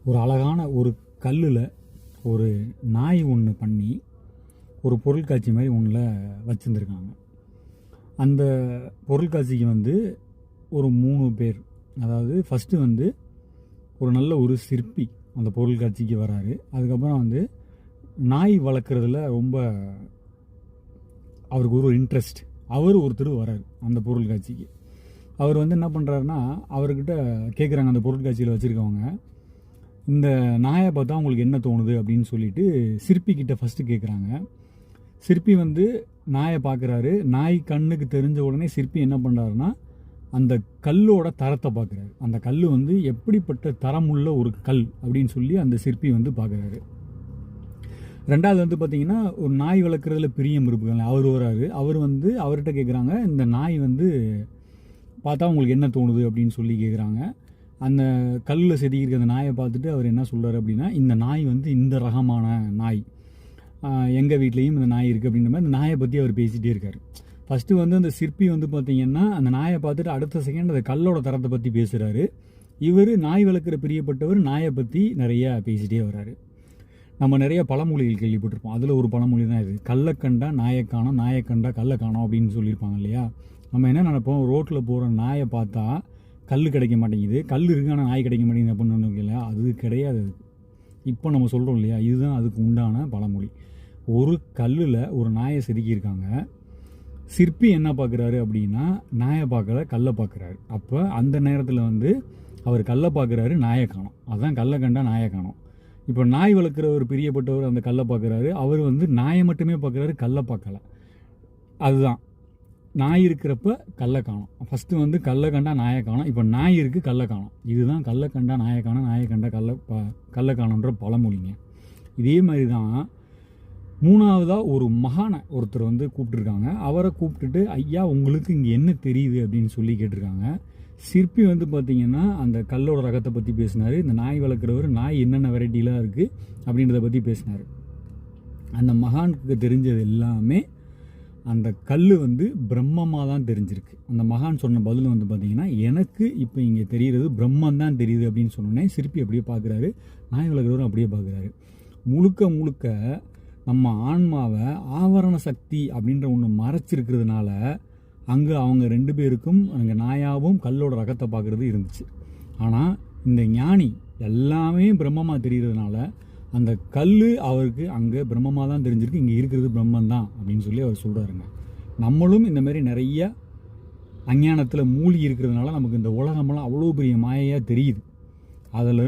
ஒரு அழகான ஒரு கல்லில் ஒரு நாய் ஒன்று பண்ணி ஒரு பொருட்காட்சி மாதிரி ஒன்றில் வச்சுருந்துருக்காங்க. அந்த பொருட்காட்சிக்கு வந்து ஒரு 3 பேர், அதாவது ஃபஸ்ட்டு வந்து ஒரு நல்ல ஒரு சிற்பி அந்த பொருட்காட்சிக்கு வராரு. அதுக்கப்புறம் வந்து நாய் வளர்க்குறதுல ரொம்ப அவருக்கு ஒரு இன்ட்ரெஸ்ட், அவர் ஒருத்தர் வராரு அந்த பொருட்காட்சிக்கு. அவர் வந்து என்ன பண்ணுறாருன்னா, அவர்கிட்ட கேட்குறாங்க அந்த பொருட்காட்சியில் வச்சுருக்கவங்க, இந்த நாயை பார்த்தா உங்களுக்கு என்ன தோணுது அப்படின்னு சொல்லிட்டு சிற்பிக்கிட்ட ஃபஸ்ட்டு கேட்குறாங்க. சிற்பி வந்து நாயை பார்க்குறாரு. நாய் கண்ணுக்கு தெரிஞ்ச உடனே சிற்பி என்ன பண்ணுறாருன்னா, அந்த கல்லோட தரத்தை பார்க்குறாரு. அந்த கல் வந்து எப்படிப்பட்ட தரமுள்ள ஒரு கல் அப்படின்னு சொல்லி அந்த சிற்பி வந்து பார்க்குறாரு. ரெண்டாவது வந்து பார்த்திங்கன்னா, ஒரு நாய் வளர்க்குறதுல பிரியம் இருப்பாங்க, அவர் வராரு. அவர் வந்து அவர்கிட்ட கேட்குறாங்க, இந்த நாய் வந்து பார்த்தா உங்களுக்கு என்ன தோணுது அப்படின்னு சொல்லி கேட்குறாங்க. அந்த கல்லில் செதுக்கியிருக்க அந்த நாயை பார்த்துட்டு அவர் என்ன சொல்கிறார் அப்படின்னா, இந்த நாய் வந்து இந்த ரகமான நாய், எங்கள் வீட்லேயும் இந்த நாய் இருக்குது அப்படின்ற மாதிரி அந்த நாயை பற்றி அவர் பேசிகிட்டே இருக்கார். ஃபஸ்ட்டு வந்து அந்த சிற்பி வந்து பார்த்திங்கன்னா அந்த நாயை பார்த்துட்டு அடுத்த செகண்ட் அந்த கல்லோட தரத்தை பற்றி பேசுகிறாரு. இவர் நாய் வளர்க்குற பிரியப்பட்டவர் நாயை பற்றி நிறையா பேசிகிட்டே வர்றாரு. நம்ம நிறைய பழமொழிகள் கேள்விப்பட்டிருப்போம். அதில் ஒரு பழமொழி தான் இது, கல்லை கண்டா நாயை காணோம், நாயை கண்டா கல்லை காணோம் அப்படின்னு சொல்லியிருப்பாங்க இல்லையா. நம்ம என்ன நினைப்போம், ரோட்டில் போகிற நாயை பார்த்தா கல் கிடைக்க மாட்டேங்குது, கல் இருக்கு ஆனால் நாய் கிடைக்க மாட்டேங்குது அப்படின்னு நினைக்கிறோம் இல்லையா. அது கிடையாது. அது இப்போ நம்ம சொல்கிறோம் இல்லையா, இதுதான் அதுக்கு உண்டான பழமொழி. ஒரு கல்லில் ஒரு நாயை செதுக்கியிருக்காங்க. சிற்பி என்ன பார்க்குறாரு அப்படின்னா, நாயை பார்க்கல, கல்லை பார்க்குறாரு. அப்போ அந்த நேரத்தில் வந்து அவர் கல்லை பார்க்குறாரு, நாயை காணோம். அதுதான் கல்லை கண்டா நாயை காணோம். இப்போ நாய் வளர்க்குறவர் பிரியப்பட்டவர் அந்த கல்லை பார்க்குறாரு. அவர் வந்து நாயை மட்டுமே பார்க்குறாரு, கல்லை பார்க்கல. அதுதான் நாய் இருக்கிறப்ப கல்லை காணோம். ஃபஸ்ட்டு வந்து கல்லை கண்டா நாயை காணோம், இப்போ நாய் இருக்குது கல்லை காணோம். இதுதான் கல்லை கண்டா நாயை காணோம், நாயை கண்டா கல்லை காணோன்ற பழமொழிங்க. இதே மாதிரி தான் மூணாவதாக ஒரு மகானை ஒருத்தர் வந்து கூப்பிட்டுருக்காங்க. அவரை கூப்பிட்டுட்டு, ஐயா உங்களுக்கு இங்கே என்ன தெரியுது அப்படின்னு சொல்லி கேட்டிருக்காங்க. சிற்பி வந்து பார்த்திங்கன்னா அந்த கல்லோட ரகத்தை பற்றி பேசினார். இந்த நாய் வளர்க்குறவர் நாய் என்னென்ன வெரைட்டிலாம் இருக்குது அப்படின்றத பற்றி பேசினார். அந்த மகானுக்கு தெரிஞ்சது எல்லாமே அந்த கல் வந்து பிரம்மமாக தான் தெரிஞ்சிருக்கு. அந்த மகான் சொன்ன பதில் வந்து பார்த்திங்கன்னா, எனக்கு இப்போ இங்கே தெரிகிறது பிரம்மன் தான் தெரியுது அப்படின்னு சொன்னோன்னே சிற்பி அப்படியே பார்க்குறாரு, நாய் வளர்க்குறவரும் அப்படியே பார்க்குறாரு. முழுக்க முழுக்க நம்ம ஆன்மாவை ஆவரண சக்தி அப்படின்ற ஒன்று மறைச்சிருக்கிறதுனால அங்கே அவங்க 2 பேருக்கும் அங்கே நாயாவும் கல்லோட ரகத்தை பார்க்குறது இருந்துச்சு. ஆனால் இந்த ஞானி எல்லாமே பிரம்மமாக தெரிகிறதுனால அந்த கல் அவருக்கு அங்கே பிரம்மமாக தான் தெரிஞ்சிருக்கு, இங்கே இருக்கிறது பிரம்மன் தான் அப்படின்னு சொல்லி அவர் சொல்கிறாருங்க. நம்மளும் இந்த மாதிரி நிறைய அஞ்ஞானத்தில் மூழ்கி இருக்கிறதுனால நமக்கு இந்த உலகமெல்லாம் அவ்வளோ பெரிய மாயையாக தெரியுது. அதில்